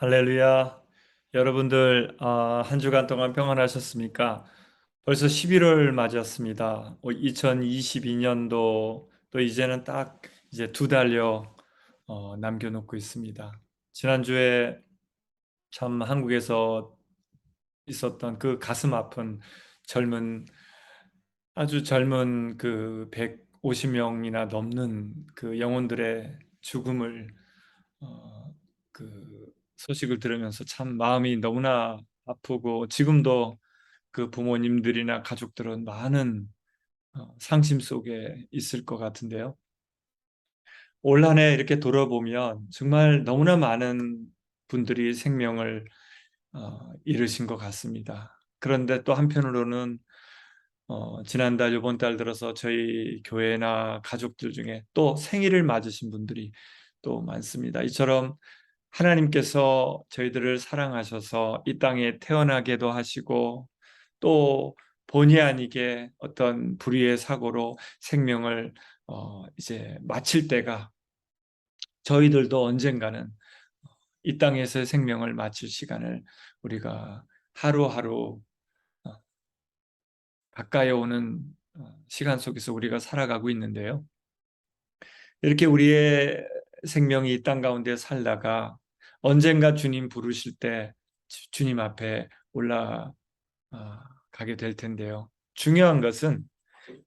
할렐루야. 여러분들 한 주간 동안 평안하셨습니까? 벌써 11월 맞이었습니다. 2022년도 또 이제는 딱 이제 두 달여 남겨놓고 있습니다. 지난주에 참 한국에서 있었던 그 가슴 아픈 젊은 아주 젊은 그 150명이나 넘는 그 영혼들의 죽음을 그 소식을 들으면서 참 마음이 너무나 아프고 지금도 그 부모님들이나 가족들은 많은 상심 속에 있을 것 같은데요. 올 한 해 이렇게 돌아보면 정말 너무나 많은 분들이 생명을 잃으신 것 같습니다. 그런데 또 한편으로는 지난달, 이번 달 들어서 저희 교회나 가족들 중에 또 생일을 맞으신 분들이 또 많습니다. 이처럼 하나님께서 저희들을 사랑하셔서 이 땅에 태어나게도 하시고 또 본의 아니게 어떤 불의의 사고로 생명을 이제 마칠 때가 저희들도 언젠가는 이 땅에서의 생명을 마칠 시간을 우리가 하루하루 어, 가까이 오는 시간 속에서 우리가 살아가고 있는데요. 이렇게 우리의 생명이 이 땅 가운데 살다가 언젠가 주님 부르실 때 주님 앞에 올라가게 될 텐데요. 중요한 것은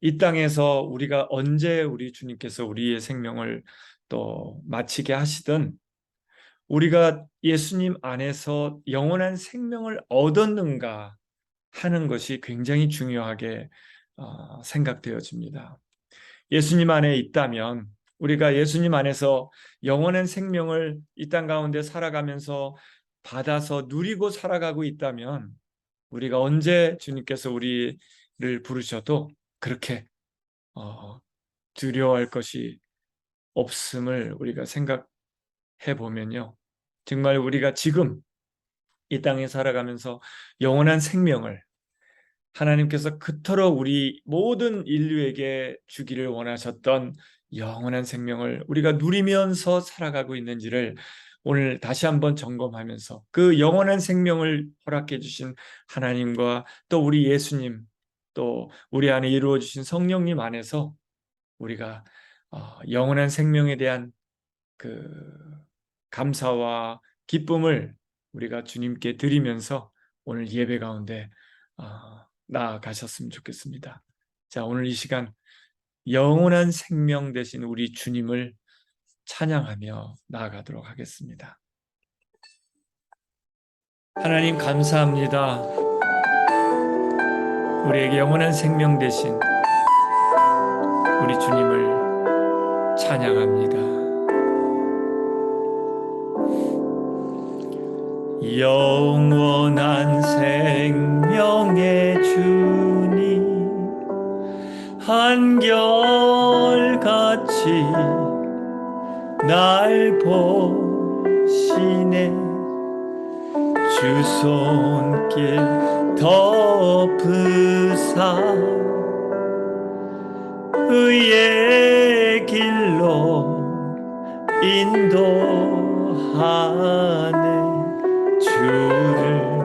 이 땅에서 우리가 언제 우리 주님께서 우리의 생명을 또 마치게 하시든 우리가 예수님 안에서 영원한 생명을 얻었는가 하는 것이 굉장히 중요하게 생각되어집니다. 예수님 안에 있다면 우리가 예수님 안에서 영원한 생명을 이 땅 가운데 살아가면서 받아서 누리고 살아가고 있다면 우리가 언제 주님께서 우리를 부르셔도 그렇게 어, 두려워할 것이 없음을 우리가 생각해 보면요. 정말 우리가 지금 이 땅에 살아가면서 영원한 생명을 하나님께서 그토록 우리 모든 인류에게 주기를 원하셨던 영원한 생명을 우리가 누리면서 살아가고 있는지를 오늘 다시 한번 점검하면서 그 영원한 생명을 허락해 주신 하나님과 또 우리 예수님 또 우리 안에 이루어 주신 성령님 안에서 우리가 영원한 생명에 대한 그 감사와 기쁨을 우리가 주님께 드리면서 오늘 예배 가운데 나아가셨으면 좋겠습니다. 자, 오늘 이 시간 영원한 생명 되신 우리 주님을 찬양하며 나아가도록 하겠습니다. 하나님 감사합니다. 우리에게 영원한 생명 되신 우리 주님을 찬양합니다. 영원한 생명의 주님 한결같이 날 보시네 주 손길 덮으사 의의 길로 인도하네 주를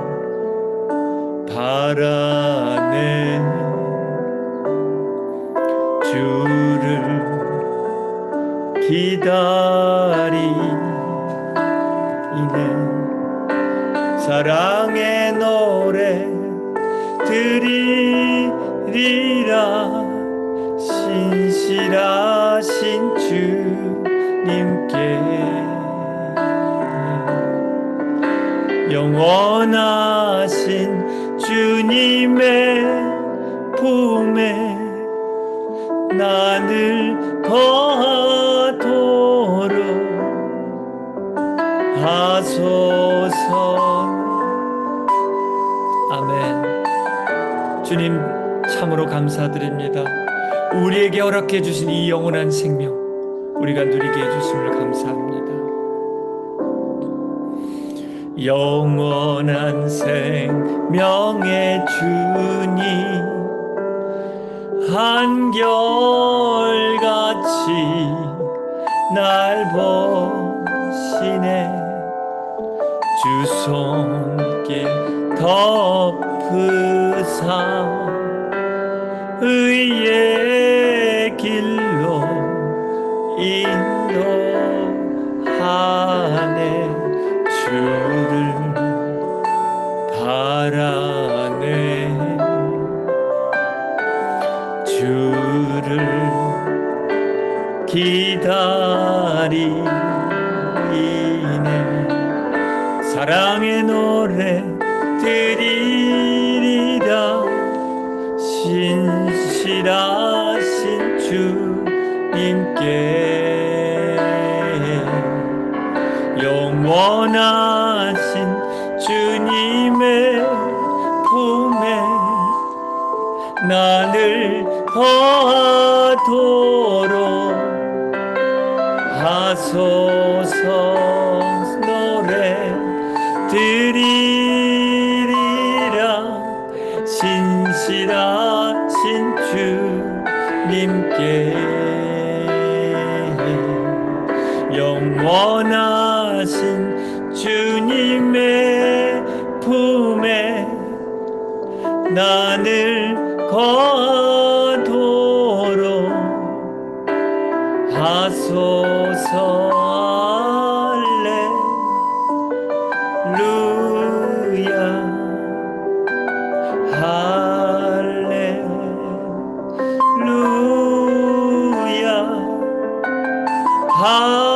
바라네 주를 기다리네 사랑의 노래 드리리라 신실하신 주님께 영원하신 주님의 품에 나를 거하도록 하소서. 아멘. 주님 참으로 감사드립니다. 우리에게 허락해 주신 이 영원한 생명 우리가 누리게 해주심을 감사합니다. 영원한 생명의 주님 한결같이 날 보시네 주 손길 덮으사 의의 길로 인도하네. 주를 바라네. 주를 기다리네. 사랑의 노래 드리리라. 신실하신 주님께 영원하신 주님의 품에 나를 거하도록 하소서. 노래 드리리라. 신실하신 주님께 영원하신 주님의 품에 나를 거하도록 하소서. 할렐루야. 할렐루야. 할렐루야.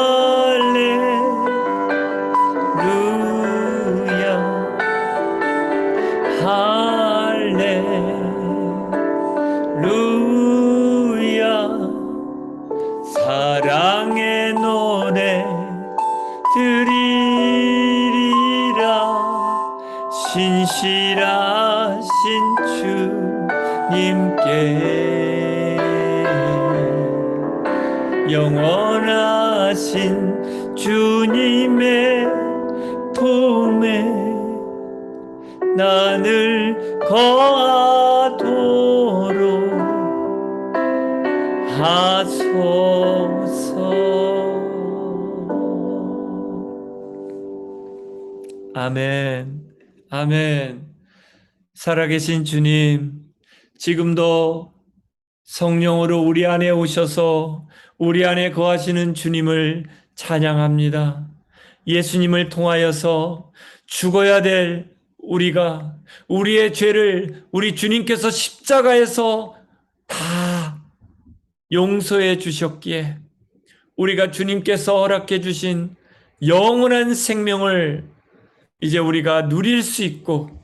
할렐루야. 사랑의 노래 드리리라. 신실하신 주님께 영원하신 주님의 품에 나를 거하도록 하소서. 아멘. 아멘. 살아계신 주님, 지금도 성령으로 우리 안에 오셔서 우리 안에 거하시는 주님을 찬양합니다. 예수님을 통하여서 죽어야 될 우리가 우리의 죄를 우리 주님께서 십자가에서 다 용서해 주셨기에 우리가 주님께서 허락해 주신 영원한 생명을 이제 우리가 누릴 수 있고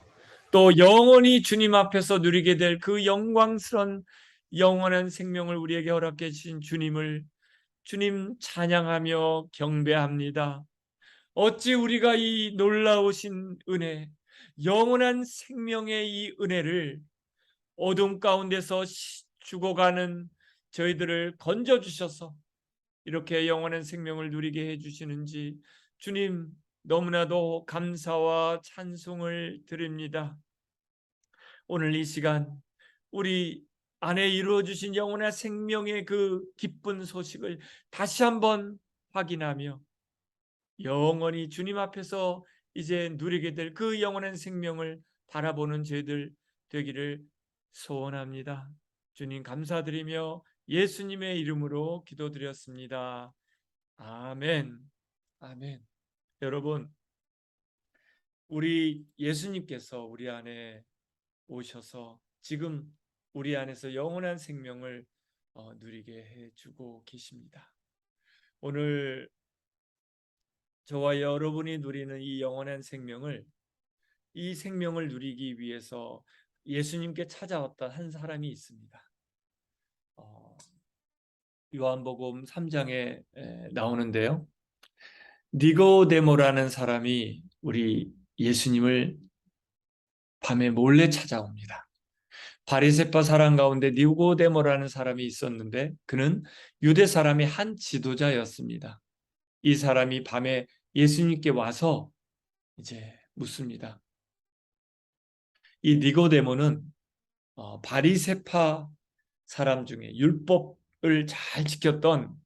또 영원히 주님 앞에서 누리게 될 그 영광스러운 영원한 생명을 우리에게 허락해 주신 주님을 주님 찬양하며 경배합니다. 어찌 우리가 이 놀라우신 은혜, 영원한 생명의 이 은혜를 어둠 가운데서 죽어가는 저희들을 건져주셔서 이렇게 영원한 생명을 누리게 해주시는지 주님 너무나도 감사와 찬송을 드립니다. 오늘 이 시간 우리 안에 이루어주신 영원한 생명의 그 기쁜 소식을 다시 한번 확인하며 영원히 주님 앞에서 이제 누리게 될 그 영원한 생명을 바라보는 저희들 되기를 소원합니다. 주님 감사드리며 예수님의 이름으로 기도드렸습니다. 아멘. 아멘. 여러분, 우리 예수님께서 우리 안에 오셔서 지금 우리 안에서 영원한 생명을 누리게 해주고 계십니다. 오늘 저와 여러분이 누리는 이 영원한 생명을, 이 생명을 누리기 위해서 예수님께 찾아왔던 한 사람이 있습니다. 요한복음 3장에 나오는데요. 니고데모라는 사람이 우리 예수님을 밤에 몰래 찾아옵니다. 바리새파 사람 가운데 니고데모라는 사람이 있었는데 그는 유대 사람의 한 지도자였습니다. 이 사람이 밤에 예수님께 와서 이제 묻습니다. 이 니고데모는 바리새파 사람 중에 율법을 잘 지켰던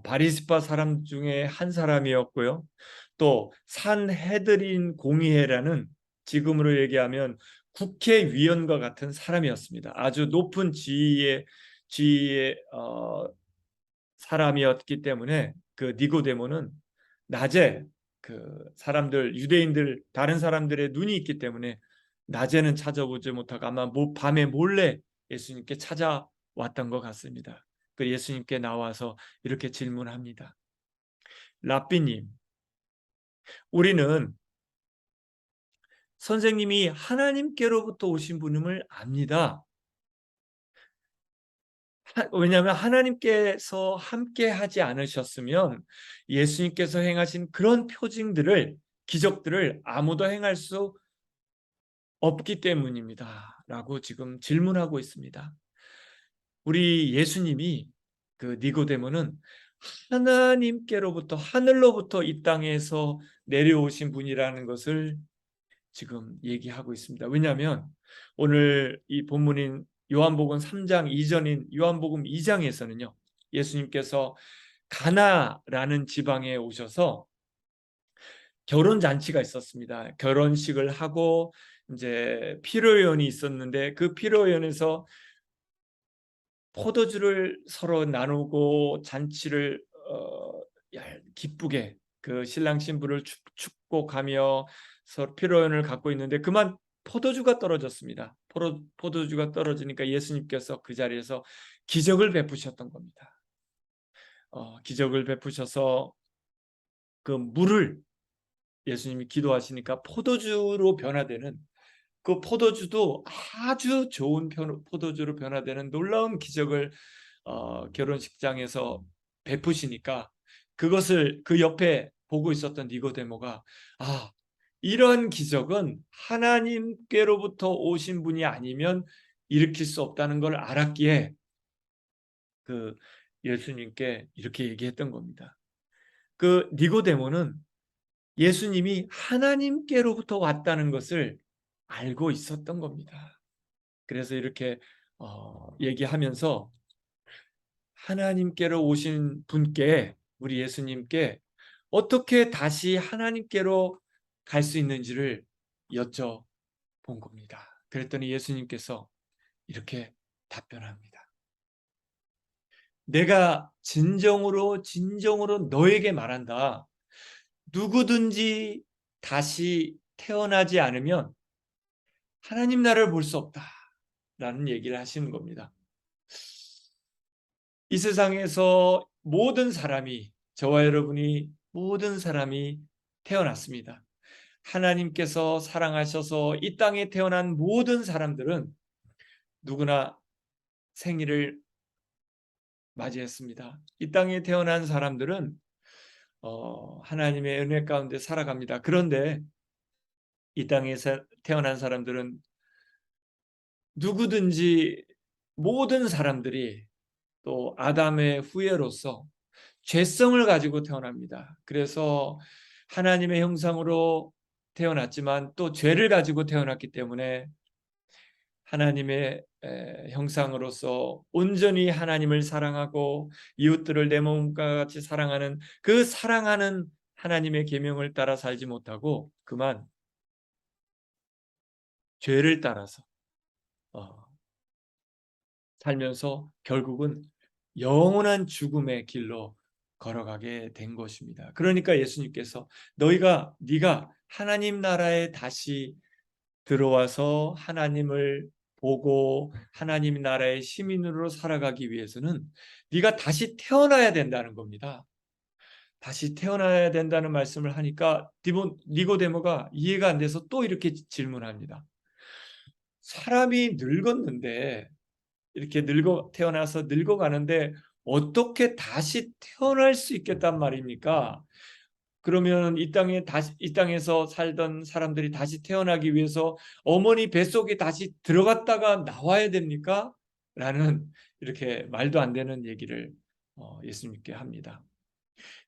바리새파 사람 중에 한 사람이었고요. 또 산헤드린 공의회라는, 지금으로 얘기하면 국회의원과 같은 사람이었습니다. 아주 높은 지위의 사람이었기 때문에 그 니고데모는 낮에 그 사람들, 유대인들, 다른 사람들의 눈이 있기 때문에 낮에는 찾아보지 못하고 아마 밤에 몰래 예수님께 찾아왔던 것 같습니다. 그 예수님께 나와서 이렇게 질문합니다. 랍비님, 우리는 선생님이 하나님께로부터 오신 분임을 압니다. 왜냐하면 하나님께서 함께 하지 않으셨으면 예수님께서 행하신 그런 표징들을, 기적들을 아무도 행할 수 없기 때문입니다. 라고 지금 질문하고 있습니다. 우리 예수님이, 그 니고데모는 하나님께로부터, 하늘로부터 이 땅에서 내려오신 분이라는 것을 지금 얘기하고 있습니다. 왜냐하면 오늘 이 본문인 요한복음 3장 이전인 요한복음 2장에서는요, 예수님께서 가나라는 지방에 오셔서 결혼 잔치가 있었습니다. 결혼식을 하고 이제 피로연이 있었는데, 그 피로연에서 포도주를 서로 나누고 잔치를 기쁘게 그 신랑 신부를 축복하며 서로 피로연을 갖고 있는데, 그만 포도주가 떨어졌습니다. 포도주가 떨어지니까 예수님께서 그 자리에서 기적을 베푸셨던 겁니다. 기적을 베푸셔서 그 물을, 예수님이 기도하시니까 포도주로 변화되는, 그 포도주도 아주 좋은 포도주로 변화되는 놀라운 기적을 결혼식장에서 베푸시니까, 그것을 그 옆에 보고 있었던 니고데모가, 아, 이런 기적은 하나님께로부터 오신 분이 아니면 일으킬 수 없다는 걸 알았기에 그 예수님께 이렇게 얘기했던 겁니다. 그 니고데모는 예수님이 하나님께로부터 왔다는 것을 알고 있었던 겁니다. 그래서 이렇게 얘기하면서 하나님께로 오신 분께, 우리 예수님께 어떻게 다시 하나님께로 갈 수 있는지를 여쭤본 겁니다. 그랬더니 예수님께서 이렇게 답변합니다. 내가 진정으로 너에게 말한다. 누구든지 다시 태어나지 않으면 하나님 나라를 볼 수 없다라는 얘기를 하시는 겁니다. 이 세상에서 모든 사람이, 저와 여러분이 모든 사람이 태어났습니다. 하나님께서 사랑하셔서 이 땅에 태어난 모든 사람들은 누구나 생일을 맞이했습니다. 이 땅에 태어난 사람들은 하나님의 은혜 가운데 살아갑니다. 그런데 이 땅에서 태어난 사람들은 누구든지, 모든 사람들이 또 아담의 후예로서 죄성을 가지고 태어납니다. 그래서 하나님의 형상으로 태어났지만 또 죄를 가지고 태어났기 때문에 하나님의 형상으로서 온전히 하나님을 사랑하고 이웃들을 내 몸과 같이 사랑하는, 그 사랑하는 하나님의 계명을 따라 살지 못하고 그만 죄를 따라서 살면서 결국은 영원한 죽음의 길로 걸어가게 된 것입니다. 그러니까 예수님께서 네가 하나님 나라에 다시 들어와서 하나님을 보고 하나님 나라의 시민으로 살아가기 위해서는 네가 다시 태어나야 된다는 겁니다. 다시 태어나야 된다는 말씀을 하니까 니고데모가 이해가 안 돼서 또 이렇게 질문합니다. 사람이 늙었는데, 이렇게 태어나서 늙어가는데 어떻게 다시 태어날 수 있겠단 말입니까? 그러면 이 땅에서 살던 사람들이 다시 태어나기 위해서 어머니 뱃속에 다시 들어갔다가 나와야 됩니까? 라는, 이렇게 말도 안 되는 얘기를 예수님께 합니다.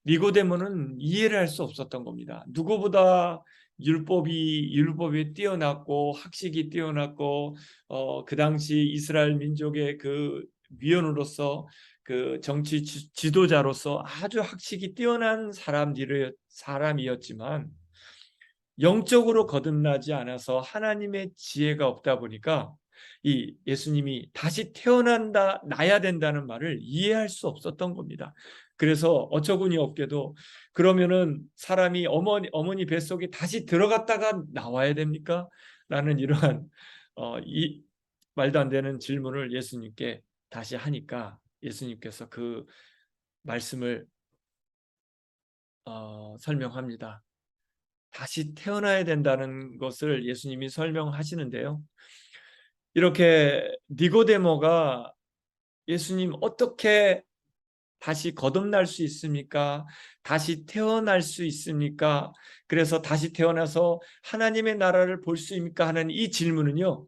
니고데모는 이해를 할 수 없었던 겁니다. 누구보다 율법에 뛰어났고 학식이 뛰어났고 그 당시 이스라엘 민족의 그 위원으로서 그 정치 지도자로서 아주 학식이 뛰어난 사람이었지만 영적으로 거듭나지 않아서 하나님의 지혜가 없다 보니까 이 예수님이 다시 나야 된다는 말을 이해할 수 없었던 겁니다. 그래서 어처구니 없게도 그러면은 사람이 어머니 뱃속에 다시 들어갔다가 나와야 됩니까? 라는 이러한 이 말도 안 되는 질문을 예수님께 다시 하니까 예수님께서 그 말씀을 설명합니다. 다시 태어나야 된다는 것을 예수님이 설명하시는데요. 이렇게 니고데모가 예수님 어떻게 다시 거듭날 수 있습니까? 다시 태어날 수 있습니까? 그래서 다시 태어나서 하나님의 나라를 볼 수 있습니까? 하는 이 질문은요.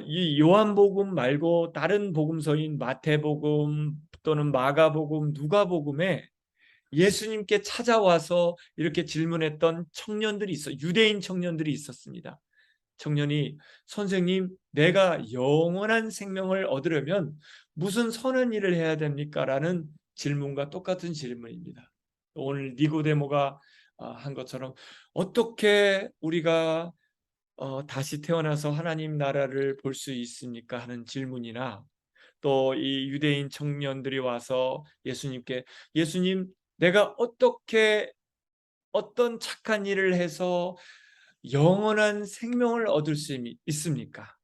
이 요한복음 말고 다른 복음서인 마태복음 또는 마가복음, 누가복음에 예수님께 찾아와서 이렇게 질문했던 유대인 청년들이 있었습니다. 청년이 선생님, 내가 영원한 생명을 얻으려면 무슨 선한 일을 해야 됩니까? 라는 질문과 똑같은 질문입니다. 오늘 니고데모가 한 것처럼 어떻게 우리가 다시 태어나서 하나님 나라를 볼 수 있습니까? 하는 질문이나 또 이 유대인 청년들이 와서 예수님, 내가 어떤 착한 일을 해서 영원한 생명을 얻을 수 있습니까?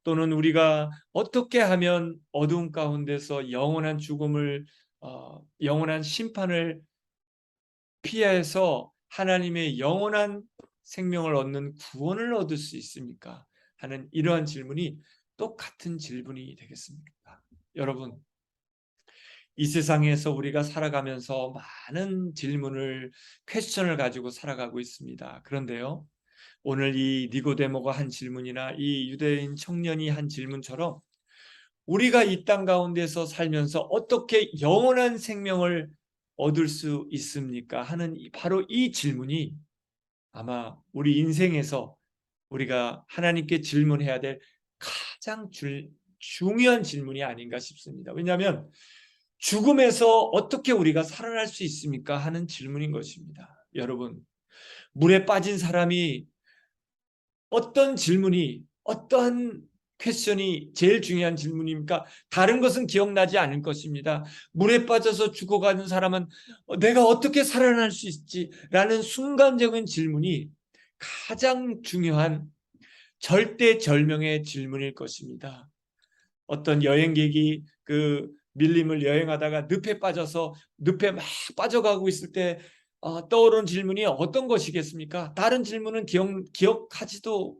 또는 우리가 어떻게 하면 어두움 가운데서 영원한 심판을 피해서 하나님의 영원한 생명을 얻는 구원을 얻을 수 있습니까? 하는 이러한 질문이 똑같은 질문이 되겠습니까? 여러분, 이 세상에서 우리가 살아가면서 많은 퀘스천을 가지고 살아가고 있습니다. 그런데요, 오늘 이 니고데모가 한 질문이나 이 유대인 청년이 한 질문처럼 우리가 이 땅 가운데서 살면서 어떻게 영원한 생명을 얻을 수 있습니까? 하는 바로 이 질문이 아마 우리 인생에서 우리가 하나님께 질문해야 될 가장 중요한 질문이 아닌가 싶습니다. 왜냐하면 죽음에서 어떻게 우리가 살아날 수 있습니까? 하는 질문인 것입니다. 여러분, 물에 빠진 사람이 어떠한 퀘스천이 제일 중요한 질문입니까? 다른 것은 기억나지 않을 것입니다. 물에 빠져서 죽어가는 사람은 내가 어떻게 살아날 수 있지? 라는 순간적인 질문이 가장 중요한 절대절명의 질문일 것입니다. 어떤 여행객이 그 밀림을 여행하다가 늪에 막 빠져가고 있을 때 떠오르는 질문이 어떤 것이겠습니까? 다른 질문은 기억하지도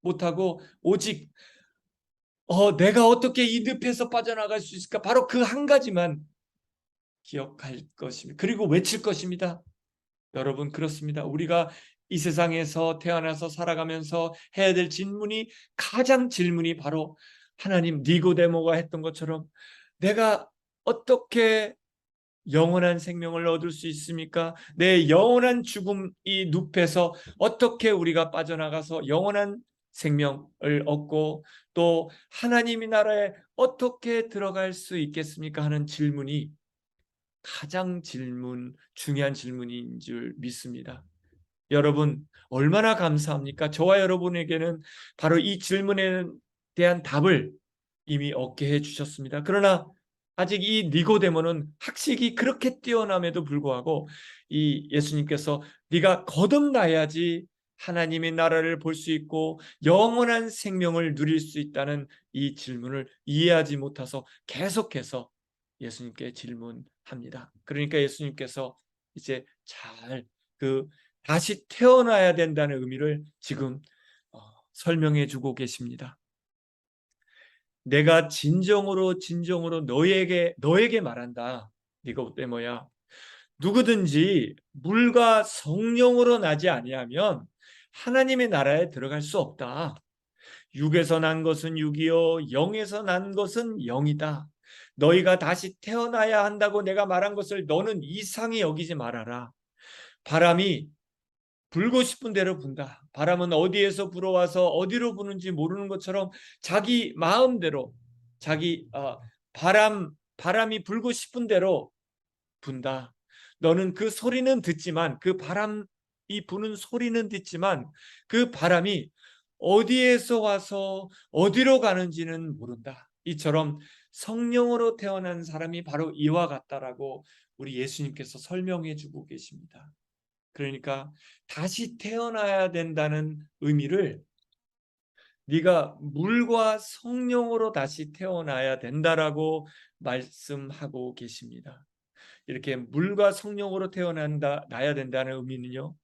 못하고 오직 내가 어떻게 이 늪에서 빠져나갈 수 있을까? 바로 그 한 가지만 기억할 것입니다. 그리고 외칠 것입니다. 여러분, 그렇습니다. 우리가 이 세상에서 태어나서 살아가면서 해야 될 질문이 바로 하나님, 니고데모가 했던 것처럼 내가 어떻게 영원한 생명을 얻을 수 있습니까? 내 영원한 죽음 이 늪에서 어떻게 우리가 빠져나가서 영원한 생명을 얻고 또 하나님의 나라에 어떻게 들어갈 수 있겠습니까? 하는 질문이 가장 중요한 질문인 줄 믿습니다. 여러분, 얼마나 감사합니까? 저와 여러분에게는 바로 이 질문에 대한 답을 이미 얻게 해주셨습니다. 그러나 아직 이 니고데모는 학식이 그렇게 뛰어남에도 불구하고 이 예수님께서 네가 거듭나야지 하나님의 나라를 볼 수 있고 영원한 생명을 누릴 수 있다는 이 질문을 이해하지 못해서 계속해서 예수님께 질문합니다. 그러니까 예수님께서 이제 다시 태어나야 된다는 의미를 지금 설명해 주고 계십니다. 내가 진정으로 너에게 말한다. 니고데모야, 누구든지 물과 성령으로 나지 아니하면 하나님의 나라에 들어갈 수 없다. 육에서 난 것은 육이요 영에서 난 것은 영이다. 너희가 다시 태어나야 한다고 내가 말한 것을 너는 이상히 여기지 말아라. 바람이 불고 싶은 대로 분다. 바람은 어디에서 불어와서 어디로 부는지 모르는 것처럼 자기 마음대로 바람 바람이 불고 싶은 대로 분다. 너는 그 소리는 듣지만, 그 바람이 부는 소리는 듣지만 그 바람이 어디에서 와서 어디로 가는지는 모른다. 이처럼 성령으로 태어난 사람이 바로 이와 같다라고 우리 예수님께서 설명해 주고 계십니다. 그러니까 다시 태어나야 된다는 의미를 네가 물과 성령으로 다시 태어나야 된다라고 말씀하고 계십니다. 이렇게 물과 성령으로 나야 된다는 의미는요,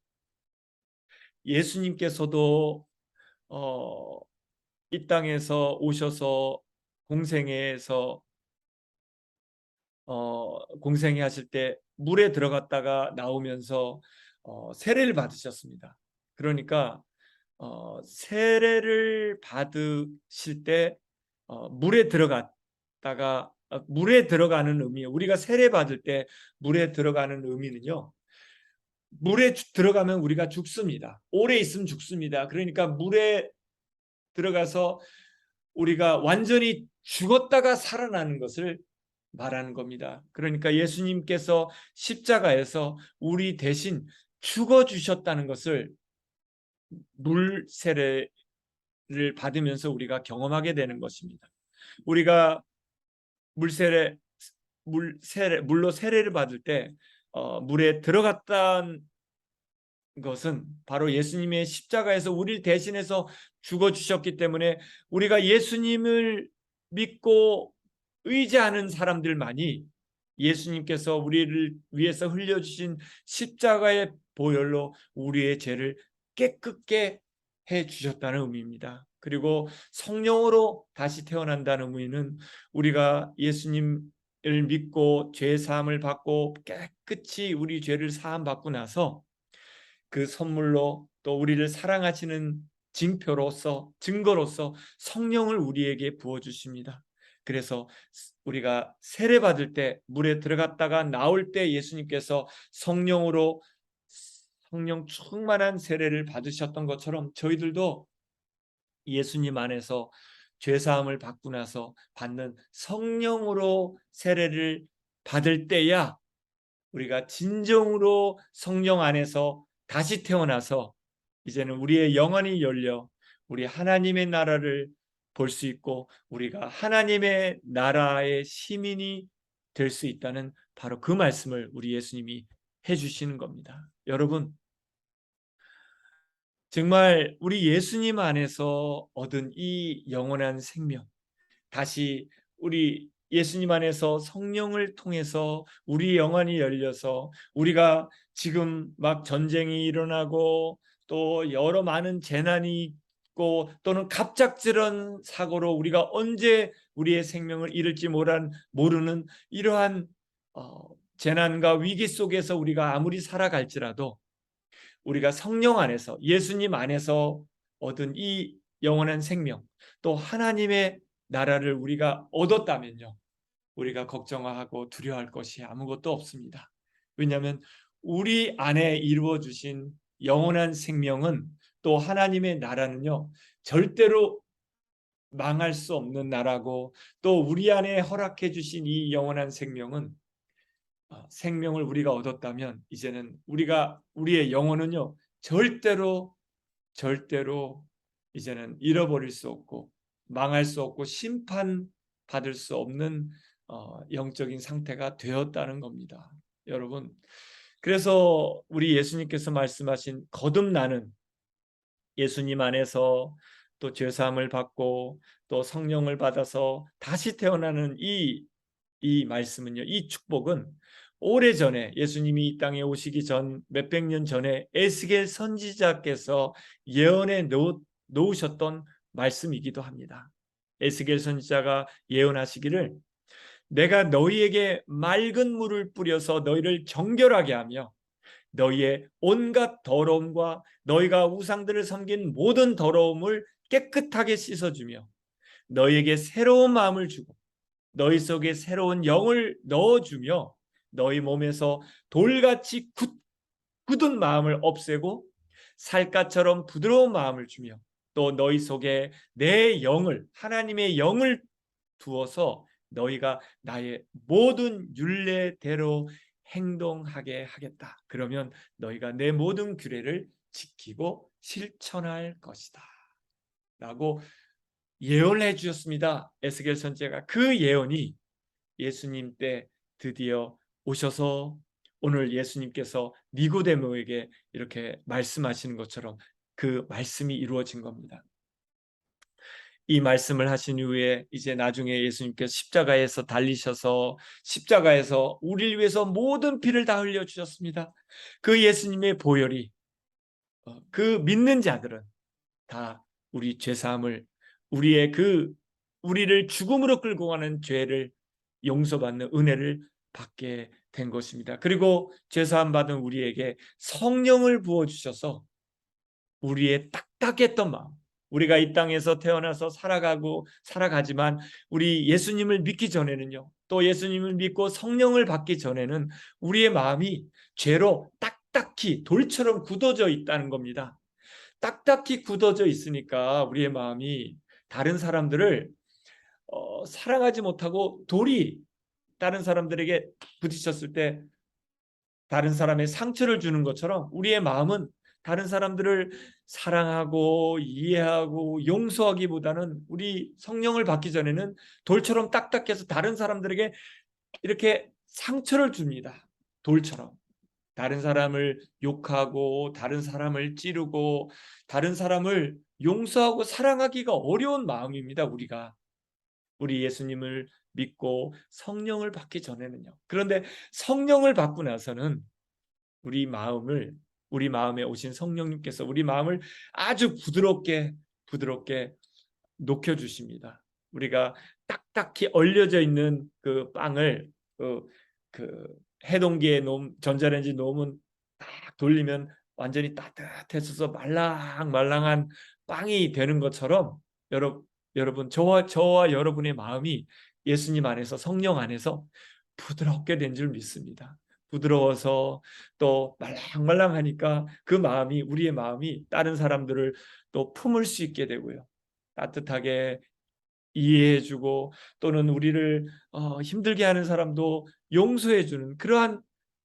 예수님께서도 이 땅에서 오셔서 공생애에서 공생애 하실 때 물에 들어갔다가 나오면서 세례를 받으셨습니다. 그러니까 세례를 받으실 때 물에 들어갔다가 물에 들어가는 의미, 우리가 세례 받을 때 물에 들어가는 의미는요, 물에 들어가면 우리가 죽습니다. 오래 있으면 죽습니다. 그러니까 물에 들어가서 우리가 완전히 죽었다가 살아나는 것을 말하는 겁니다. 그러니까 예수님께서 십자가에서 우리 대신 죽어 주셨다는 것을 물 세례를 받으면서 우리가 경험하게 되는 것입니다. 우리가 물로 세례를 받을 때 물에 들어갔다는 것은 바로 예수님의 십자가에서 우리를 대신해서 죽어 주셨기 때문에 우리가 예수님을 믿고 의지하는 사람들만이 예수님께서 우리를 위해서 흘려주신 십자가의 보혈로 우리의 죄를 깨끗게 해 주셨다는 의미입니다. 그리고 성령으로 다시 태어난다는 의미는 우리가 예수님을 믿고 죄 사함을 받고 깨끗이 우리 죄를 사함 받고 나서 그 선물로 또 우리를 사랑하시는 증거로서 성령을 우리에게 부어 주십니다. 그래서 우리가 세례 받을 때 물에 들어갔다가 나올 때 예수님께서 성령 충만한 세례를 받으셨던 것처럼 저희들도 예수님 안에서 죄 사함을 받고 나서 받는 성령으로 세례를 받을 때야 우리가 진정으로 성령 안에서 다시 태어나서 이제는 우리의 영혼이 열려 우리 하나님의 나라를 볼 수 있고 우리가 하나님의 나라의 시민이 될 수 있다는 바로 그 말씀을 우리 예수님이 해주시는 겁니다. 여러분, 정말 우리 예수님 안에서 얻은 이 영원한 생명, 다시 우리 예수님 안에서 성령을 통해서 우리 영혼이 열려서 우리가 지금 막 전쟁이 일어나고 또 여러 많은 재난이 있고 또는 갑작스런 사고로 우리가 언제 우리의 생명을 잃을지 모르는 이러한 재난과 위기 속에서 우리가 아무리 살아갈지라도 우리가 성령 안에서 예수님 안에서 얻은 이 영원한 생명 또 하나님의 나라를 우리가 얻었다면요, 우리가 걱정하고 두려워할 것이 아무것도 없습니다. 왜냐하면 우리 안에 이루어 주신 영원한 생명은 또 하나님의 나라는요 절대로 망할 수 없는 나라고 또 우리 안에 허락해 주신 이 영원한 생명은 생명을 우리가 얻었다면 이제는 우리의 영혼은요 절대로 이제는 잃어버릴 수 없고 망할 수 없고 심판받을 수 없는 영적인 상태가 되었다는 겁니다. 여러분, 그래서 우리 예수님께서 말씀하신 거듭나는 예수님 안에서 또 죄사함을 받고 또 성령을 받아서 다시 태어나는 이 말씀은요, 이 축복은 오래전에 예수님이 이 땅에 오시기 전 몇백 년 전에 에스겔 선지자께서 예언해 놓으셨던 말씀이기도 합니다. 에스겔 선지자가 예언하시기를 내가 너희에게 맑은 물을 뿌려서 너희를 정결하게 하며 너희의 온갖 더러움과 너희가 우상들을 섬긴 모든 더러움을 깨끗하게 씻어주며 너희에게 새로운 마음을 주고 너희 속에 새로운 영을 넣어주며 너희 몸에서 돌같이 굳은 마음을 없애고 살갗처럼 부드러운 마음을 주며 또 너희 속에 내 영을 하나님의 영을 두어서 너희가 나의 모든 율례대로 행동하게 하겠다. 그러면 너희가 내 모든 규례를 지키고 실천할 것이다 라고 예언해 주셨습니다. 에스겔 선지자가. 그 예언이 예수님 때 드디어 오셔서 오늘 예수님께서 니고데모에게 이렇게 말씀하시는 것처럼 그 말씀이 이루어진 겁니다. 이 말씀을 하신 이후에 이제 나중에 예수님께서 십자가에서 달리셔서 십자가에서 우리를 위해서 모든 피를 다 흘려 주셨습니다. 그 예수님의 보혈이 그 믿는 자들은 다 우리 죄 사함을, 우리의 우리를 죽음으로 끌고 가는 죄를 용서받는 은혜를 받게 된 것입니다. 그리고 죄 사함 받은 우리에게 성령을 부어 주셔서 우리의 딱딱했던 마음, 우리가 이 땅에서 태어나서 살아가지만 우리 예수님을 믿기 전에는요, 또 예수님을 믿고 성령을 받기 전에는 우리의 마음이 죄로 딱딱히 돌처럼 굳어져 있다는 겁니다. 딱딱히 굳어져 있으니까 우리의 마음이 다른 사람들을 사랑하지 못하고, 돌이 다른 사람들에게 부딪혔을 때 다른 사람의 상처를 주는 것처럼 우리의 마음은 다른 사람들을 사랑하고 이해하고 용서하기보다는 우리 성령을 받기 전에는 돌처럼 딱딱해서 다른 사람들에게 이렇게 상처를 줍니다. 돌처럼. 다른 사람을 욕하고 다른 사람을 찌르고 다른 사람을 용서하고 사랑하기가 어려운 마음입니다. 우리 예수님을 믿고 성령을 받기 전에는요. 그런데 성령을 받고 나서는 우리 마음에 오신 성령님께서 우리 마음을 아주 부드럽게 녹여주십니다. 우리가 딱딱히 얼려져 있는 그 빵을 그 해동기에 전자레인지 놓으면 딱 돌리면 완전히 따뜻해져서 말랑말랑한 빵이 되는 것처럼 여러분 저와 여러분의 마음이 예수님 안에서, 성령 안에서 부드럽게 된 줄 믿습니다. 부드러워서 또 말랑말랑하니까 우리의 마음이 다른 사람들을 또 품을 수 있게 되고요. 따뜻하게 이해해주고, 또는 우리를 힘들게 하는 사람도 용서해주는 그러한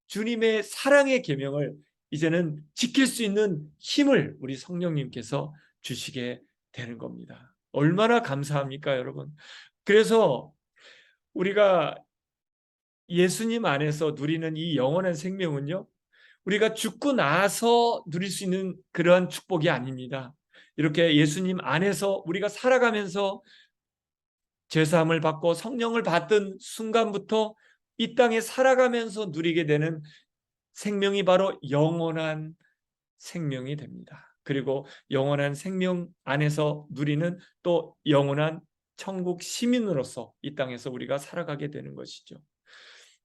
주님의 사랑의 계명을 이제는 지킬 수 있는 힘을 우리 성령님께서 주시게 되는 겁니다. 얼마나 감사합니까, 여러분? 그래서 우리가 예수님 안에서 누리는 이 영원한 생명은요, 우리가 죽고 나서 누릴 수 있는 그러한 축복이 아닙니다. 이렇게 예수님 안에서 우리가 살아가면서 죄사함을 받고 성령을 받던 순간부터 이 땅에 살아가면서 누리게 되는 생명이 바로 영원한 생명이 됩니다. 그리고 영원한 생명 안에서 누리는 또 영원한 천국 시민으로서 이 땅에서 우리가 살아가게 되는 것이죠.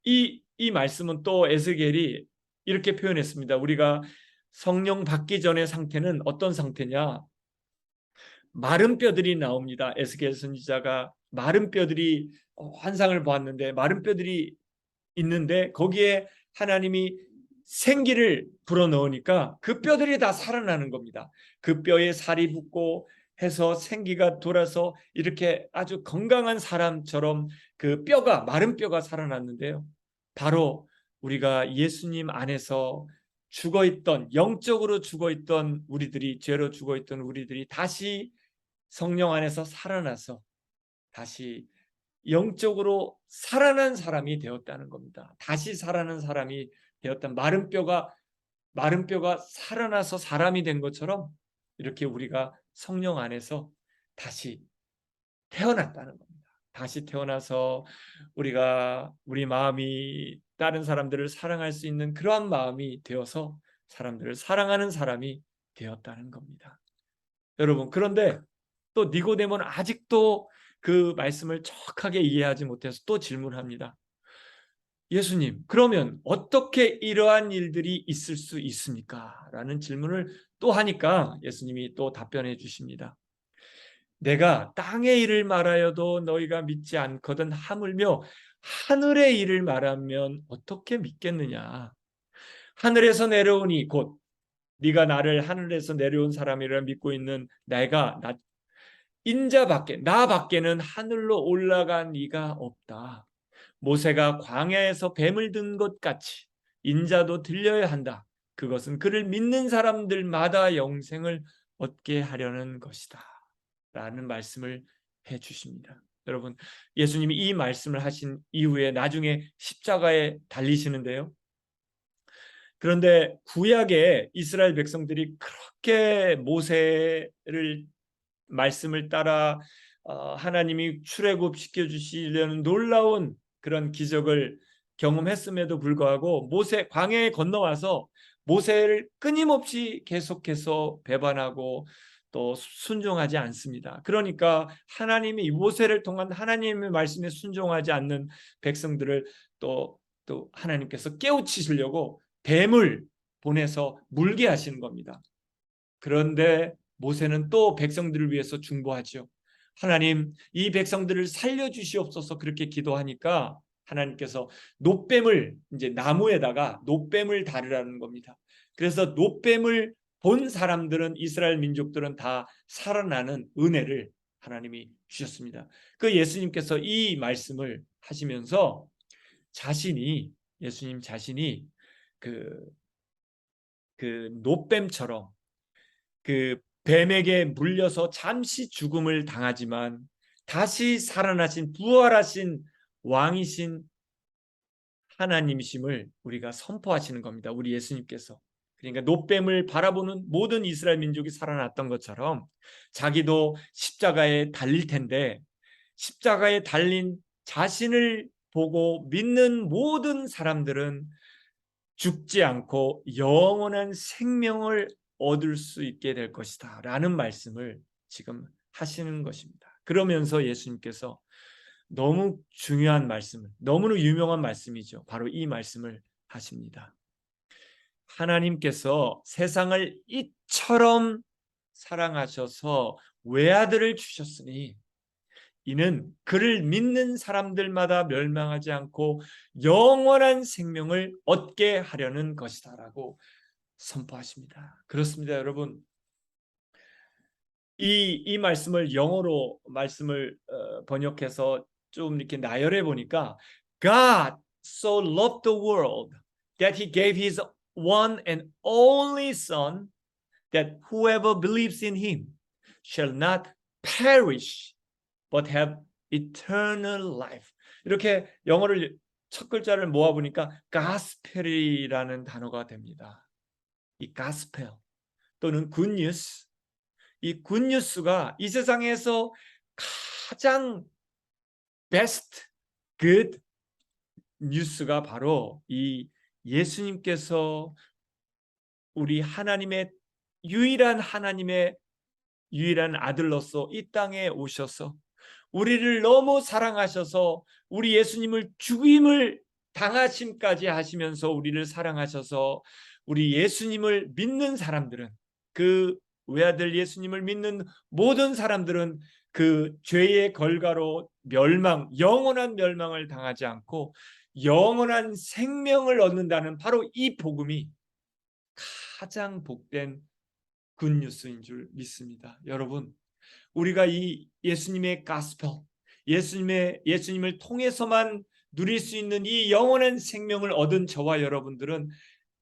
이 말씀은 또 에스겔이 이렇게 표현했습니다. 우리가 성령 받기 전의 상태는 어떤 상태냐? 마른 뼈들이 나옵니다. 에스겔 선지자가 마른 뼈들이 환상을 보았는데 마른 뼈들이 있는데 거기에 하나님이 생기를 불어넣으니까 그 뼈들이 다 살아나는 겁니다. 그 뼈에 살이 붙고 해서 생기가 돌아서 이렇게 아주 건강한 사람처럼 그 마른 뼈가 살아났는데요. 바로 우리가 예수님 안에서 영적으로 죽어있던 우리들이, 죄로 죽어있던 우리들이 다시 성령 안에서 살아나서 다시 영적으로 살아난 사람이 되었다는 겁니다. 다시 살아난 사람이 되었던, 마른 뼈가 살아나서 사람이 된 것처럼 이렇게 우리가 성령 안에서 다시 태어났다는 겁니다. 다시 태어나서 우리 마음이 다른 사람들을 사랑할 수 있는 그러한 마음이 되어서 사람들을 사랑하는 사람이 되었다는 겁니다. 여러분, 그런데 또 니고데모는 아직도 그 말씀을 정확하게 이해하지 못해서 또 질문합니다. 예수님, 그러면 어떻게 이러한 일들이 있을 수 있습니까? 라는 질문을 또 하니까 예수님이 또 답변해 주십니다. 내가 땅의 일을 말하여도 너희가 믿지 않거든 하물며 하늘의 일을 말하면 어떻게 믿겠느냐? 하늘에서 내려오니 곧 네가 나를 하늘에서 내려온 사람이라 믿고 있는 인자밖에 나밖에는 하늘로 올라간 이가 없다. 모세가 광야에서 뱀을 든 것 같이 인자도 들려야 한다. 그것은 그를 믿는 사람들마다 영생을 얻게 하려는 것이다. 라는 말씀을 해 주십니다. 여러분, 예수님이 이 말씀을 하신 이후에 나중에 십자가에 달리시는데요. 그런데 구약에 이스라엘 백성들이 그렇게 모세를 말씀을 따라 하나님이 출애굽시켜 주시려는 놀라운 그런 기적을 경험했음에도 불구하고 모세 광야에 건너와서 모세를 끊임없이 계속해서 배반하고 또 순종하지 않습니다. 그러니까 하나님이 모세를 통한 하나님의 말씀에 순종하지 않는 백성들을 또 하나님께서 깨우치시려고 뱀을 보내서 물게 하시는 겁니다. 그런데 모세는 또 백성들을 위해서 중보하죠. 하나님, 이 백성들을 살려주시옵소서 그렇게 기도하니까 하나님께서 노뱀을 이제 나무에다가 노뱀을 다루라는 겁니다. 그래서 노뱀을 본 사람들은 이스라엘 민족들은 다 살아나는 은혜를 하나님이 주셨습니다. 그 예수님께서 이 말씀을 하시면서 예수님 자신이 그 노뱀처럼 그 뱀에게 물려서 잠시 죽음을 당하지만 다시 살아나신 부활하신 왕이신 하나님이심을 우리가 선포하시는 겁니다. 우리 예수님께서. 그러니까 노뱀을 바라보는 모든 이스라엘 민족이 살아났던 것처럼 자기도 십자가에 달릴 텐데 십자가에 달린 자신을 보고 믿는 모든 사람들은 죽지 않고 영원한 생명을 얻을 수 있게 될 것이다 라는 말씀을 지금 하시는 것입니다. 그러면서 예수님께서 너무 중요한 말씀을, 너무나 유명한 말씀이죠. 바로 이 말씀을 하십니다. 하나님께서 세상을 이처럼 사랑하셔서 외아들을 주셨으니 이는 그를 믿는 사람들마다 멸망하지 않고 영원한 생명을 얻게 하려는 것이다 라고 선포하십니다. 그렇습니다, 여러분. 이 말씀을 영어로 말씀을 번역해서 좀 이렇게 나열해 보니까 God so loved the world that he gave his one and only son that whoever believes in him shall not perish but have eternal life. 이렇게 영어를 첫 글자를 모아 보니까 gospel이라는 단어가 됩니다. 이 gospel 또는 good news, 이 굿뉴스가 이 세상에서 가장 best good 뉴스가 바로 이 예수님께서 우리 하나님의 유일한 아들로서 이 땅에 오셔서 우리를 너무 사랑하셔서 우리 예수님을 죽임을 당하심까지 하시면서 우리를 사랑하셔서 우리 예수님을 믿는 사람들은, 그 외아들 예수님을 믿는 모든 사람들은 그 죄의 결과로 영원한 멸망을 당하지 않고 영원한 생명을 얻는다는 바로 이 복음이 가장 복된 굿뉴스인 줄 믿습니다. 여러분, 우리가 이 예수님의 가스펠, 예수님을 통해서만 누릴 수 있는 이 영원한 생명을 얻은 저와 여러분들은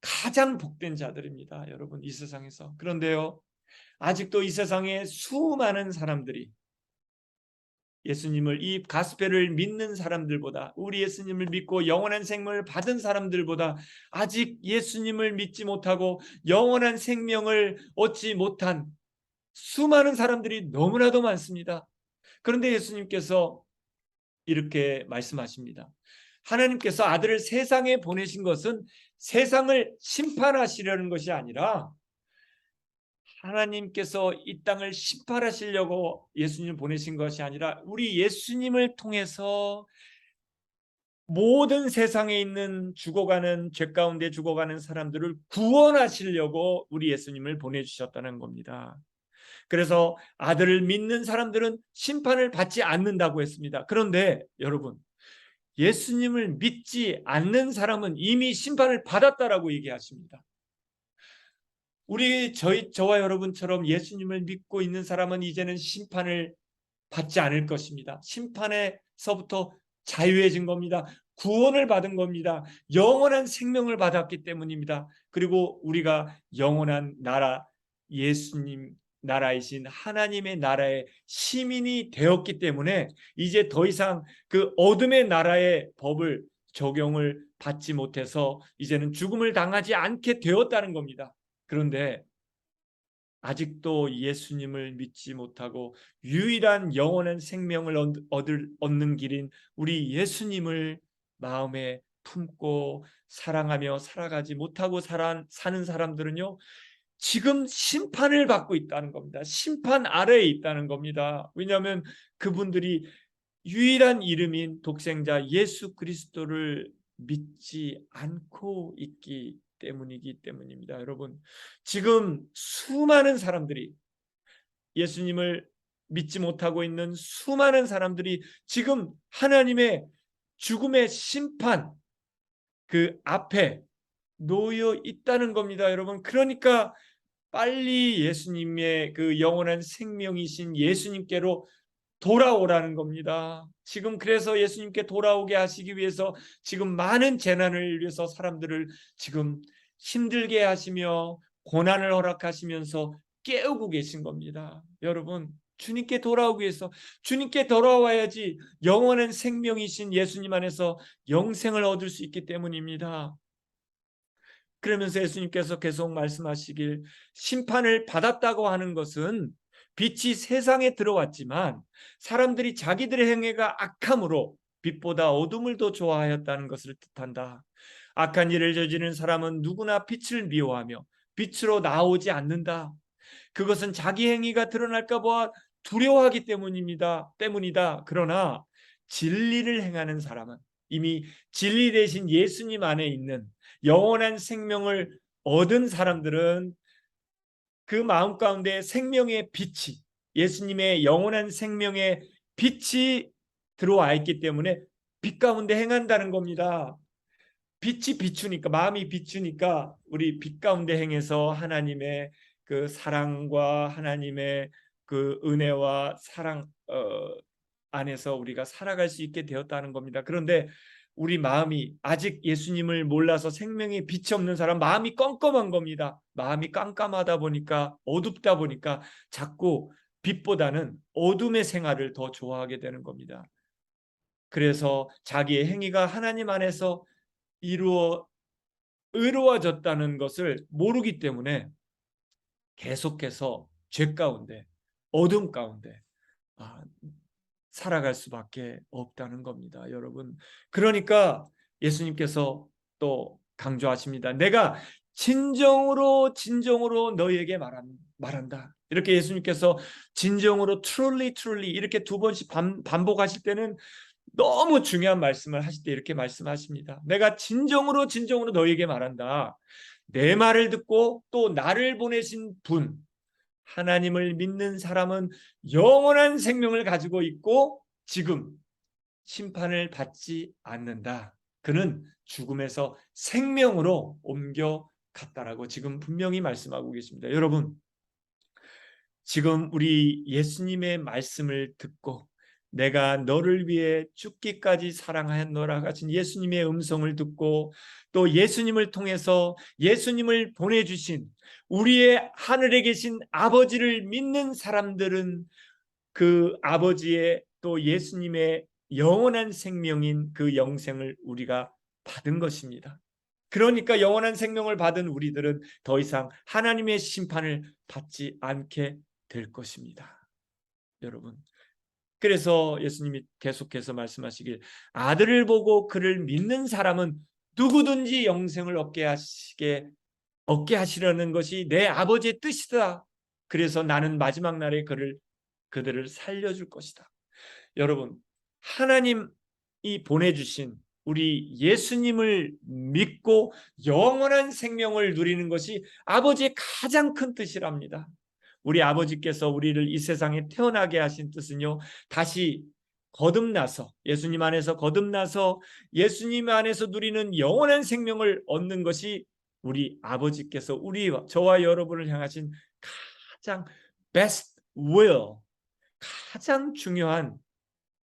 가장 복된 자들입니다. 여러분, 이 세상에서. 그런데요, 아직도 이 세상에 수많은 사람들이 예수님을, 이 가스펠을 믿는 사람들보다, 우리 예수님을 믿고 영원한 생명을 받은 사람들보다 아직 예수님을 믿지 못하고 영원한 생명을 얻지 못한 수많은 사람들이 너무나도 많습니다. 그런데 예수님께서 이렇게 말씀하십니다. 하나님께서 아들을 세상에 보내신 것은 세상을 심판하시려는 것이 아니라 하나님께서 이 땅을 심판하시려고 예수님을 보내신 것이 아니라 우리 예수님을 통해서 모든 세상에 있는 죽어가는, 죄 가운데 죽어가는 사람들을 구원하시려고 우리 예수님을 보내주셨다는 겁니다. 그래서 아들을 믿는 사람들은 심판을 받지 않는다고 했습니다. 그런데 여러분, 예수님을 믿지 않는 사람은 이미 심판을 받았다라고 얘기하십니다. 저와 여러분처럼 예수님을 믿고 있는 사람은 이제는 심판을 받지 않을 것입니다. 심판에서부터 자유해진 겁니다. 구원을 받은 겁니다. 영원한 생명을 받았기 때문입니다. 그리고 우리가 영원한 나라, 예수님 나라이신 하나님의 나라의 시민이 되었기 때문에 이제 더 이상 그 어둠의 나라의 법을 적용을 받지 못해서 이제는 죽음을 당하지 않게 되었다는 겁니다. 그런데 아직도 예수님을 믿지 못하고 유일한 영원한 생명을 얻는 길인 우리 예수님을 마음에 품고 사랑하며 살아가지 못하고 사는 사람들은요, 지금 심판을 받고 있다는 겁니다. 심판 아래에 있다는 겁니다. 왜냐하면 그분들이 유일한 이름인 독생자 예수 그리스도를 믿지 않고 있기 때문이기 때문입니다. 여러분, 지금 수많은 사람들이 예수님을 믿지 못하고 있는 수많은 사람들이 지금 하나님의 죽음의 심판 그 앞에 놓여 있다는 겁니다, 여러분. 그러니까 빨리 예수님의 그 영원한 생명이신 예수님께로 돌아오라는 겁니다. 지금 그래서 예수님께 돌아오게 하시기 위해서 지금 많은 재난을 위해서 사람들을 지금 힘들게 하시며 고난을 허락하시면서 깨우고 계신 겁니다. 여러분, 주님께 돌아오기 위해서 주님께 돌아와야지 영원한 생명이신 예수님 안에서 영생을 얻을 수 있기 때문입니다. 그러면서 예수님께서 계속 말씀하시길, 심판을 받았다고 하는 것은 빛이 세상에 들어왔지만 사람들이 자기들의 행위가 악함으로 빛보다 어둠을 더 좋아하였다는 것을 뜻한다. 악한 일을 저지르는 사람은 누구나 빛을 미워하며 빛으로 나오지 않는다. 그것은 자기 행위가 드러날까 봐 두려워하기 때문이다. 그러나 진리를 행하는 사람은 이미 진리 대신 예수님 안에 있는 영원한 생명을 얻은 사람들은 그 마음 가운데 생명의 빛이, 예수님의 영원한 생명의 빛이 들어와 있기 때문에 빛 가운데 행한다는 겁니다. 빛이 비추니까, 마음이 비추니까 우리 빛 가운데 행해서 하나님의 그 사랑과 하나님의 그 은혜와 사랑 안에서 우리가 살아갈 수 있게 되었다는 겁니다. 그런데 우리 마음이 아직 예수님을 몰라서 생명의 빛이 없는 사람, 마음이 껌껌한 겁니다. 마음이 깜깜하다 보니까, 어둡다 보니까 자꾸 빛보다는 어둠의 생활을 더 좋아하게 되는 겁니다. 그래서 자기의 행위가 하나님 안에서 의로워졌다는 것을 모르기 때문에 계속해서 죄 가운데, 어둠 가운데 살아갈 수밖에 없다는 겁니다, 여러분. 그러니까 예수님께서 또 강조하십니다. 내가 진정으로 너희에게 말한다. 이렇게 예수님께서 진정으로 truly 이렇게 두 번씩 반복하실 때는 너무 중요한 말씀을 하실 때 이렇게 말씀하십니다. 내가 진정으로 너희에게 말한다. 내 말을 듣고 또 나를 보내신 분, 하나님을 믿는 사람은 영원한 생명을 가지고 있고 지금 심판을 받지 않는다. 그는 죽음에서 생명으로 옮겨갔다라고 지금 분명히 말씀하고 계십니다. 여러분, 지금 우리 예수님의 말씀을 듣고 내가 너를 위해 죽기까지 사랑하였노라 하신 예수님의 음성을 듣고 또 예수님을 통해서 예수님을 보내주신 우리의 하늘에 계신 아버지를 믿는 사람들은 그 아버지의 또 예수님의 영원한 생명인 그 영생을 우리가 받은 것입니다. 그러니까 영원한 생명을 받은 우리들은 더 이상 하나님의 심판을 받지 않게 될 것입니다. 여러분, 그래서 예수님이 계속해서 말씀하시길, 아들을 보고 그를 믿는 사람은 누구든지 영생을 얻게 하시려는 것이 내 아버지의 뜻이다. 그래서 나는 마지막 날에 그들을 살려줄 것이다. 여러분, 하나님이 보내주신 우리 예수님을 믿고 영원한 생명을 누리는 것이 아버지의 가장 큰 뜻이랍니다. 우리 아버지께서 우리를 이 세상에 태어나게 하신 뜻은요, 다시 거듭나서 예수님 안에서 거듭나서 예수님 안에서 누리는 영원한 생명을 얻는 것이 우리 아버지께서 저와 여러분을 향하신 가장 best will, 가장 중요한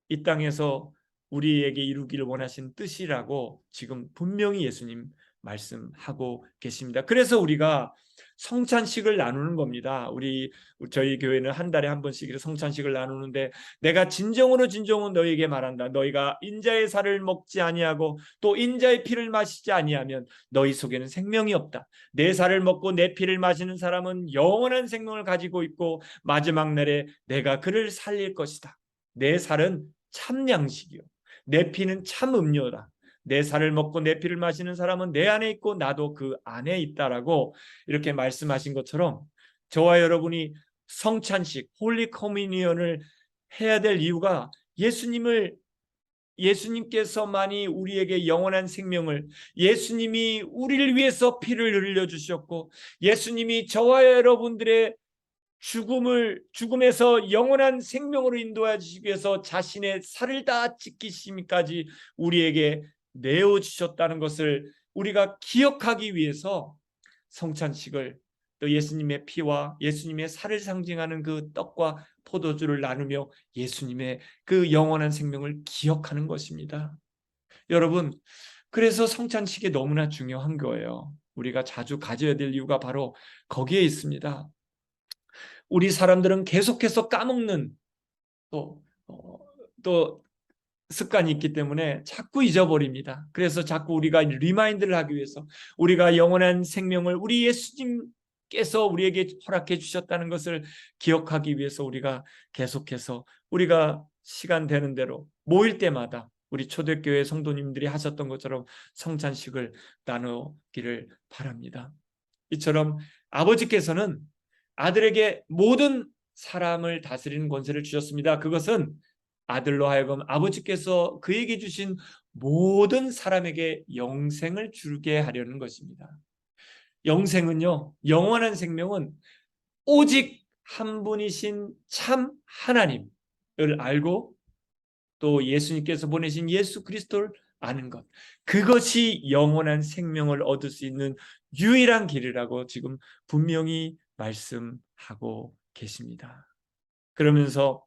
이 땅에서 우리에게 이루기를 원하신 뜻이라고 지금 분명히 예수님 말씀하고 계십니다. 그래서 우리가 성찬식을 나누는 겁니다. 저희 교회는 한 달에 한 번씩 성찬식을 나누는데, 내가 진정으로 너희에게 말한다. 너희가 인자의 살을 먹지 아니하고 또 인자의 피를 마시지 아니하면 너희 속에는 생명이 없다. 내 살을 먹고 내 피를 마시는 사람은 영원한 생명을 가지고 있고 마지막 날에 내가 그를 살릴 것이다. 내 살은 참 양식이요, 내 피는 참 음료다. 내 살을 먹고 내 피를 마시는 사람은 내 안에 있고 나도 그 안에 있다라고 이렇게 말씀하신 것처럼, 저와 여러분이 성찬식 홀리 커뮤니언을 해야 될 이유가, 예수님께서만이 우리에게 영원한 생명을, 예수님이 우리를 위해서 피를 흘려주셨고, 예수님이 저와 여러분들의 죽음에서 영원한 생명으로 인도해 주시기 위해서 자신의 살을 다 찢기심까지 우리에게 내어주셨다는 것을 우리가 기억하기 위해서 성찬식을, 또 예수님의 피와 예수님의 살을 상징하는 그 떡과 포도주를 나누며 예수님의 그 영원한 생명을 기억하는 것입니다. 여러분, 그래서 성찬식이 너무나 중요한 거예요. 우리가 자주 가져야 될 이유가 바로 거기에 있습니다. 우리 사람들은 계속해서 까먹는 또, 또 습관이 있기 때문에 자꾸 잊어버립니다. 그래서 자꾸 우리가 리마인드를 하기 위해서, 우리가 영원한 생명을 우리 예수님께서 우리에게 허락해 주셨다는 것을 기억하기 위해서 우리가 계속해서, 우리가 시간 되는 대로 모일 때마다 우리 초대교회 성도님들이 하셨던 것처럼 성찬식을 나누기를 바랍니다. 이처럼 아버지께서는 아들에게 모든 사람을 다스리는 권세를 주셨습니다. 그것은 아들로 하여금 아버지께서 그에게 주신 모든 사람에게 영생을 주게 하려는 것입니다. 영생은요, 영원한 생명은 오직 한 분이신 참 하나님을 알고 또 예수님께서 보내신 예수 그리스도를 아는 것, 그것이 영원한 생명을 얻을 수 있는 유일한 길이라고 지금 분명히 말씀하고 계십니다. 그러면서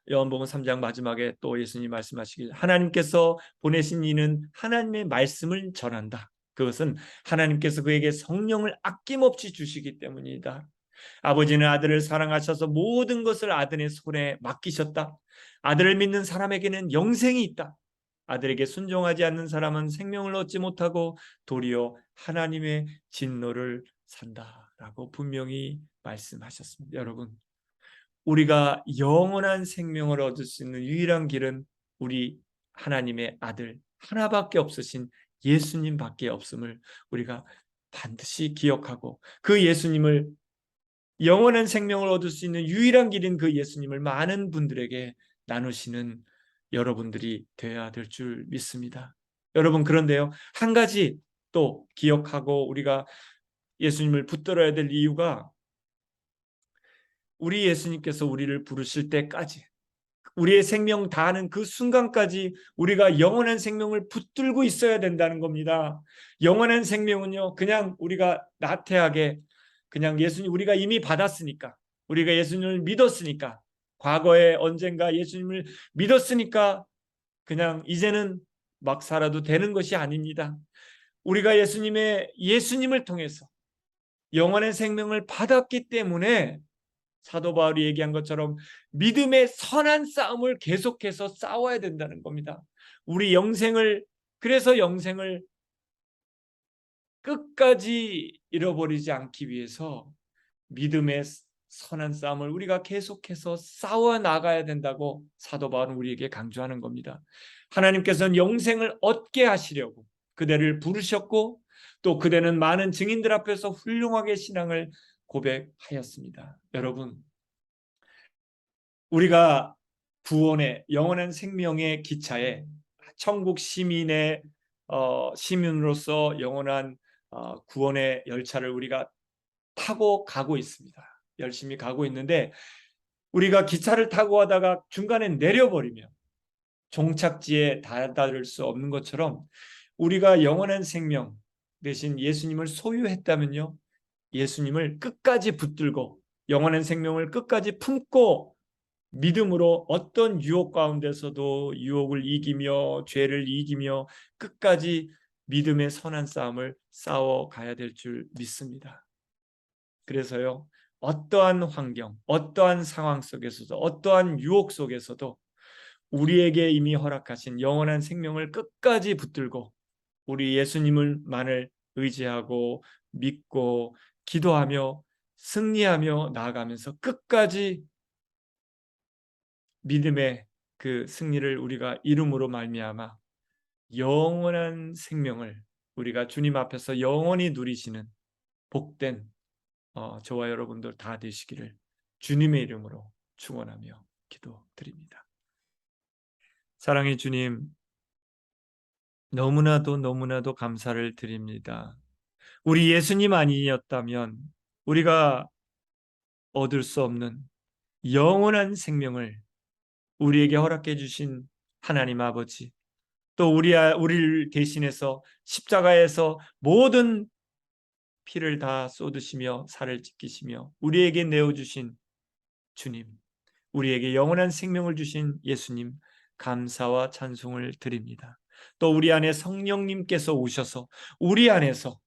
요한복음 3장 마지막에 또 예수님이 말씀하시길, 하나님께서 보내신 이는 하나님의 말씀을 전한다. 그것은 하나님께서 그에게 성령을 아낌없이 주시기 때문이다. 아버지는 아들을 사랑하셔서 모든 것을 아들의 손에 맡기셨다. 아들을 믿는 사람에게는 영생이 있다. 아들에게 순종하지 않는 사람은 생명을 얻지 못하고 도리어 하나님의 진노를 산다라고 분명히 말씀하셨습니다. 여러분, 우리가 영원한 생명을 얻을 수 있는 유일한 길은 우리 하나님의 아들 하나밖에 없으신 예수님밖에 없음을 우리가 반드시 기억하고, 그 예수님을, 영원한 생명을 얻을 수 있는 유일한 길인 그 예수님을 많은 분들에게 나누시는 여러분들이 되어야 될 줄 믿습니다. 여러분, 그런데요, 한 가지 또 기억하고 우리가 예수님을 붙들어야 될 이유가, 우리 예수님께서 우리를 부르실 때까지, 우리의 생명 다하는 그 순간까지 우리가 영원한 생명을 붙들고 있어야 된다는 겁니다. 영원한 생명은요, 그냥 우리가 나태하게, 그냥 예수님 우리가 이미 받았으니까, 우리가 예수님을 믿었으니까, 과거에 언젠가 예수님을 믿었으니까 그냥 이제는 막 살아도 되는 것이 아닙니다. 우리가 예수님을 통해서 영원한 생명을 받았기 때문에 사도 바울이 얘기한 것처럼 믿음의 선한 싸움을 계속해서 싸워야 된다는 겁니다. 우리 그래서 영생을 끝까지 잃어버리지 않기 위해서 믿음의 선한 싸움을 우리가 계속해서 싸워 나가야 된다고 사도 바울은 우리에게 강조하는 겁니다. 하나님께서는 영생을 얻게 하시려고 그대를 부르셨고, 또 그대는 많은 증인들 앞에서 훌륭하게 신앙을 고백하였습니다. 여러분, 우리가 구원의 영원한 생명의 기차에 천국 시민으로서 영원한 구원의 열차를 우리가 타고 가고 있습니다. 열심히 가고 있는데, 우리가 기차를 타고 가다가 중간에 내려버리면 종착지에 다다를 수 없는 것처럼, 우리가 영원한 생명 대신 예수님을 소유했다면요, 예수님을 끝까지 붙들고 영원한 생명을 끝까지 품고 믿음으로 어떤 유혹 가운데서도 유혹을 이기며 죄를 이기며 끝까지 믿음의 선한 싸움을 싸워 가야 될 줄 믿습니다. 그래서요, 어떠한 환경, 어떠한 상황 속에서도, 어떠한 유혹 속에서도 우리에게 이미 허락하신 영원한 생명을 끝까지 붙들고 우리 예수님을만을 의지하고 믿고 기도하며 승리하며 나아가면서 끝까지 믿음의 그 승리를 우리가 이름으로 말미암아 영원한 생명을 우리가 주님 앞에서 영원히 누리시는 복된 저와 여러분들 다 되시기를 주님의 이름으로 축원하며 기도드립니다. 사랑의 주님, 너무나도 감사를 드립니다. 우리 예수님 아니었다면 우리가 얻을 수 없는 영원한 생명을 우리에게 허락해 주신 하나님 아버지, 또 우리를 대신해서 십자가에서 모든 피를 다 쏟으시며 살을 찢기시며 우리에게 내어주신 주님, 우리에게 영원한 생명을 주신 예수님, 감사와 찬송을 드립니다. 또 우리 안에 성령님께서 오셔서 우리 안에서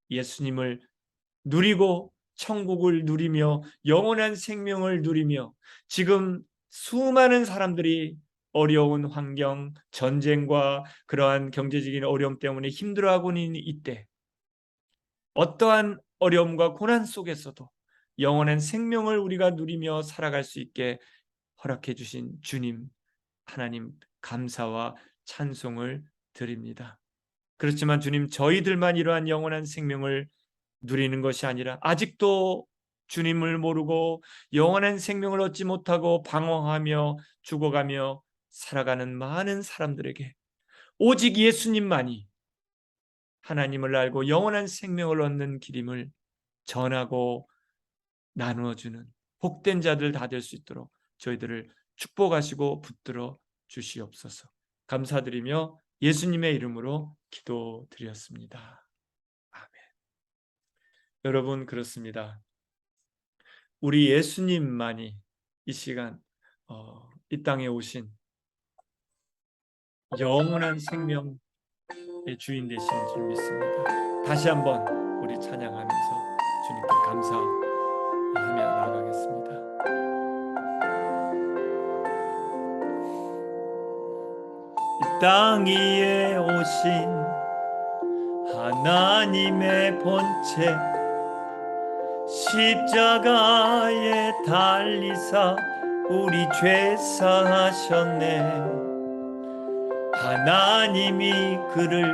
예수님을 누리고 천국을 누리며 영원한 생명을 누리며 지금 수많은 사람들이 어려운 환경, 전쟁과 그러한 경제적인 어려움 때문에 힘들어하고 있는 이때 어떠한 어려움과 고난 속에서도 영원한 생명을 우리가 누리며 살아갈 수 있게 허락해 주신 주님 하나님 감사와 찬송을 드립니다. 그렇지만 주님, 저희들만 이러한 영원한 생명을 누리는 것이 아니라 아직도 주님을 모르고 영원한 생명을 얻지 못하고 방황하며 죽어가며 살아가는 많은 사람들에게 오직 예수님만이 하나님을 알고 영원한 생명을 얻는 길임을 전하고 나누어주는 복된 자들 다 될 수 있도록 저희들을 축복하시고 붙들어 주시옵소서. 감사드리며 예수님의 이름으로 기도드렸습니다. 아멘. 여러분, 그렇습니다. 우리 예수님만이 이 시간 이 땅에 오신 영원한 생명의 주인 되신 줄 믿습니다. 다시 한번 우리 찬양하면서 주님께 감사하며 나아가겠습니다. 이 땅 위에 오신 하나님의 본체 십자가에 달리사 우리 죄 사하셨네. 하나님이 그를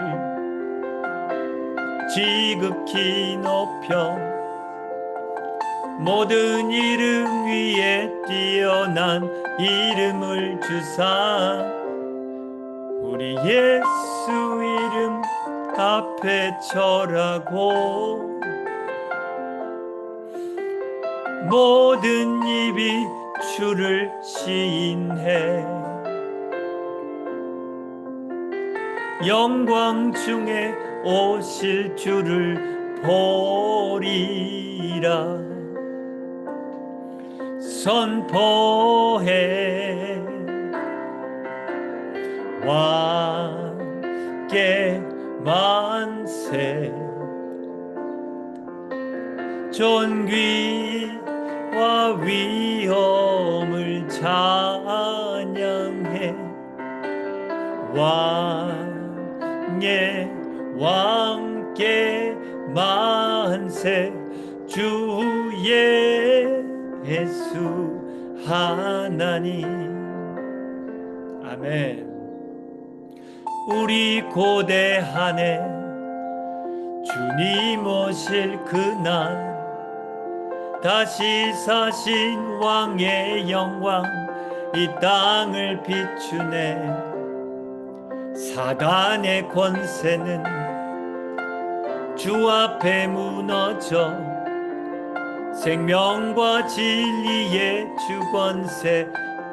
지극히 높여 모든 이름 위에 뛰어난 이름을 주사 우리 예수 이름 앞에 절하고 모든 입이 주를 시인해 영광 중에 오실 주를 보리라 선포해 왕께 만세 존귀와 위엄을 찬양해 왕의 왕께 만세 주 예수 하나님. 아멘. 우리 고대하네 주님 오실 그날 다시 사신 왕의 영광 이 땅을 비추네. 사단의 권세는 주 앞에 무너져 생명과 진리의 주 권세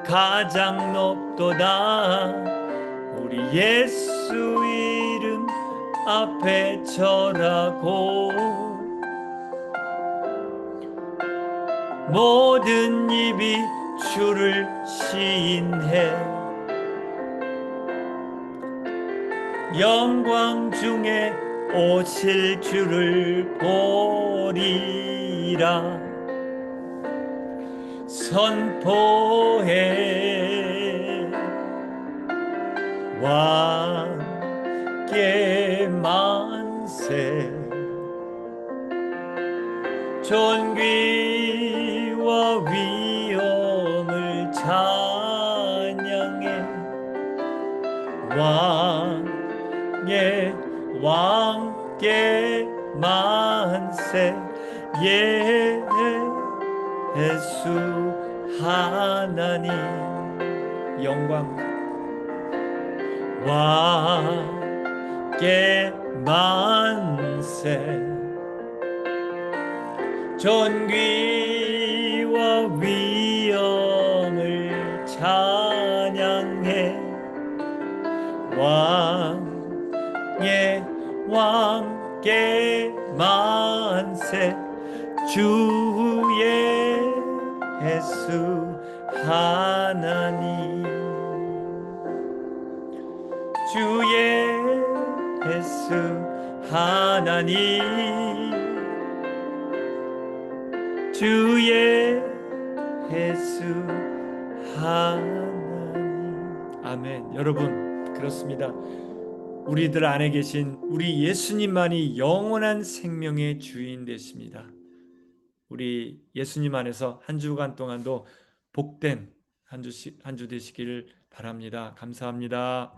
가장 높도다. 우리 예수 이름 앞에 절하고 모든 입이 주를 시인해 영광 중에 오실 주를 보리라 선포해 왕께 만세 존귀와 위엄을 찬양해 왕께 만세 예수 하나님 영광 왕께 만세 존귀와 위엄을 찬양해 왕께 만세 주의 예수 하나님 주의 예수 하나님 주의 예수 하나님 아멘. 여러분 그렇습니다. 우리들 안에 계신 우리 예수님만이 영원한 생명의 주인 되십니다. 우리 예수님 안에서 한 주간 동안도 복된 한 주 되시기를 바랍니다. 감사합니다.